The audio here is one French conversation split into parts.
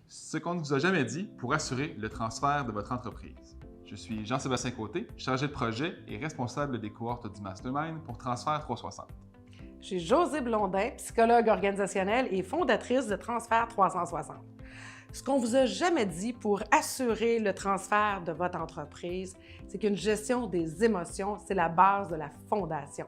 ce qu'on ne vous a jamais dit pour assurer le transfert de votre entreprise. Je suis Jean-Sébastien Côté, chargé de projet et responsable des cohortes du Mastermind pour Transfert 360. Je suis Josée Blondin, psychologue organisationnelle et fondatrice de Transfert 360. Ce qu'on ne vous a jamais dit pour assurer le transfert de votre entreprise, c'est qu'une gestion des émotions, c'est la base de la fondation.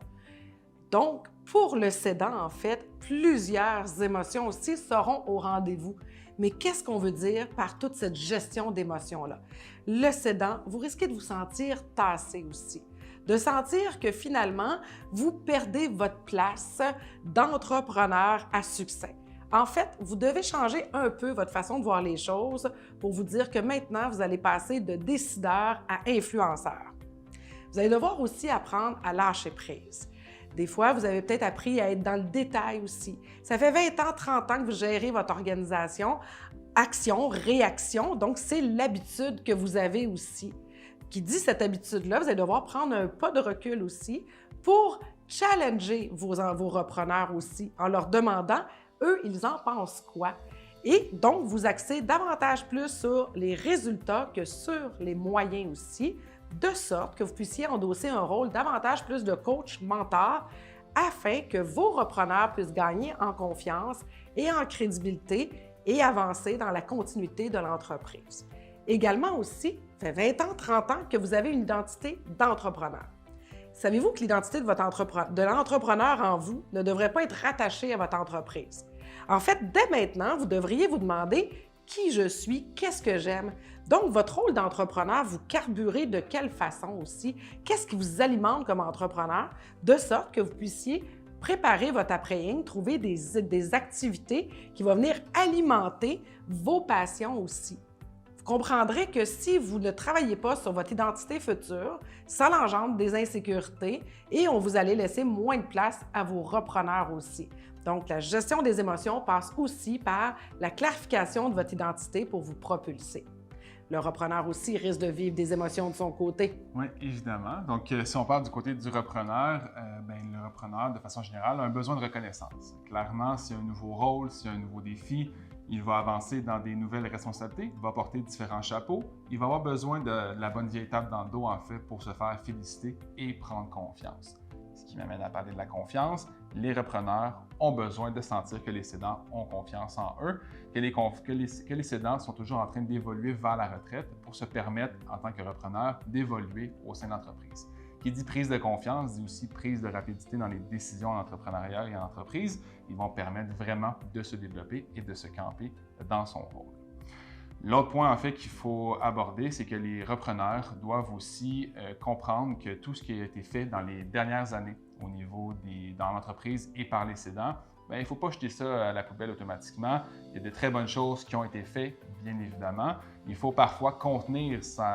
Donc, pour le cédant, en fait, plusieurs émotions aussi seront au rendez-vous. Mais qu'est-ce qu'on veut dire par toute cette gestion d'émotions-là? Le cédant, vous risquez de vous sentir tassé aussi, de sentir que finalement, vous perdez votre place d'entrepreneur à succès. En fait, vous devez changer un peu votre façon de voir les choses pour vous dire que maintenant, vous allez passer de décideur à influenceur. Vous allez devoir aussi apprendre à lâcher prise. Des fois, vous avez peut-être appris à être dans le détail aussi. Ça fait 20 ans, 30 ans que vous gérez votre organisation, action, réaction, donc c'est l'habitude que vous avez aussi. Qui dit cette habitude-là, vous allez devoir prendre un pas de recul aussi pour challenger vos repreneurs aussi en leur demandant eux, ils en pensent quoi? Et donc, vous axez davantage plus sur les résultats que sur les moyens aussi, de sorte que vous puissiez endosser un rôle davantage plus de coach, mentor, afin que vos repreneurs puissent gagner en confiance et en crédibilité et avancer dans la continuité de l'entreprise. Également aussi, ça fait 20 ans, 30 ans que vous avez une identité d'entrepreneur. Savez-vous que l'identité de l'entrepreneur en vous ne devrait pas être rattachée à votre entreprise? En fait, dès maintenant, vous devriez vous demander qui je suis, qu'est-ce que j'aime. Donc, votre rôle d'entrepreneur, vous carburez de quelle façon aussi? Qu'est-ce qui vous alimente comme entrepreneur? De sorte que vous puissiez préparer votre après-ligne, trouver des activités qui vont venir alimenter vos passions aussi. Vous comprendrez que si vous ne travaillez pas sur votre identité future, ça engendre des insécurités et on vous allez laisser moins de place à vos repreneurs aussi. Donc, la gestion des émotions passe aussi par la clarification de votre identité pour vous propulser. Le repreneur aussi risque de vivre des émotions de son côté. Oui, évidemment. Donc, si on parle du côté du repreneur, le repreneur, de façon générale, a un besoin de reconnaissance. Clairement, s'il y a un nouveau rôle, s'il y a un nouveau défi, il va avancer dans des nouvelles responsabilités, il va porter différents chapeaux, il va avoir besoin de la bonne vieille tape dans le dos, en fait, pour se faire féliciter et prendre confiance. Ce qui m'amène à parler de la confiance. Les repreneurs ont besoin de sentir que les cédants ont confiance en eux, que les cédants sont toujours en train d'évoluer vers la retraite pour se permettre, en tant que repreneur, d'évoluer au sein de l'entreprise. Qui dit prise de confiance, dit aussi prise de rapidité dans les décisions en entrepreneuriat et en entreprise. Ils vont permettre vraiment de se développer et de se camper dans son rôle. L'autre point, en fait, qu'il faut aborder, c'est que les repreneurs doivent aussi comprendre que tout ce qui a été fait dans les dernières années au niveau dans l'entreprise et par les cédants, il ne faut pas jeter ça à la poubelle automatiquement. Il y a de très bonnes choses qui ont été faites, bien évidemment. Il faut parfois contenir son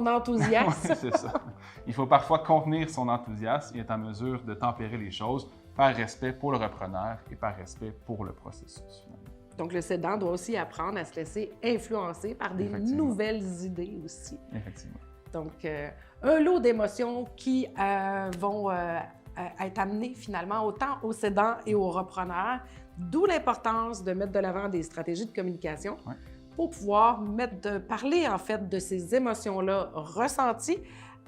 enthousiasme. Oui, c'est ça. Il faut parfois contenir son enthousiasme et être en mesure de tempérer les choses par respect pour le repreneur et par respect pour le processus, finalement. Donc, le cédant doit aussi apprendre à se laisser influencer par des nouvelles idées aussi. Effectivement. Donc, un lot d'émotions qui vont être amenées finalement autant aux cédants et aux repreneurs, d'où l'importance de mettre de l'avant des stratégies de communication pour pouvoir parler en fait de ces émotions-là ressenties,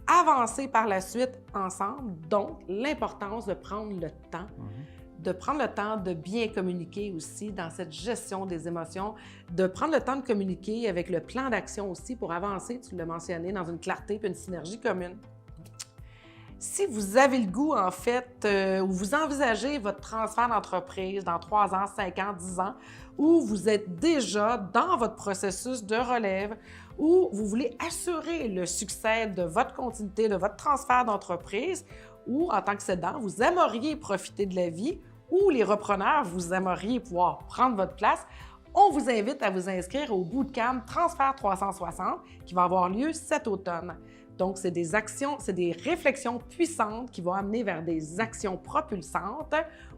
avancer par la suite ensemble. Donc, l'importance de prendre le temps de prendre le temps de bien communiquer aussi dans cette gestion des émotions, de prendre le temps de communiquer avec le plan d'action aussi pour avancer, tu l'as mentionné, dans une clarté et une synergie commune. Si vous avez le goût, en fait, ou vous envisagez votre transfert d'entreprise dans 3 ans, 5 ans, 10 ans, ou vous êtes déjà dans votre processus de relève, ou vous voulez assurer le succès de votre continuité, de votre transfert d'entreprise, ou en tant que cédant, vous aimeriez profiter de la vie, ou les repreneurs, vous aimeriez pouvoir prendre votre place, on vous invite à vous inscrire au Bootcamp Transfert 360 qui va avoir lieu cet automne. Donc, c'est des actions, c'est des réflexions puissantes qui vont amener vers des actions propulsantes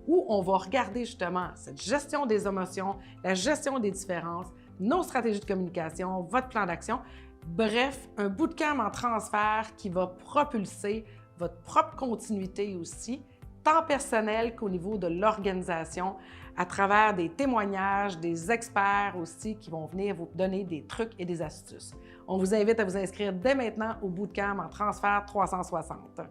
où on va regarder justement cette gestion des émotions, la gestion des différences, nos stratégies de communication, votre plan d'action. Bref, un bootcamp en transfert qui va propulser votre propre continuité aussi tant personnel qu'au niveau de l'organisation, à travers des témoignages, des experts aussi qui vont venir vous donner des trucs et des astuces. On vous invite à vous inscrire dès maintenant au bootcamp en transfert 360.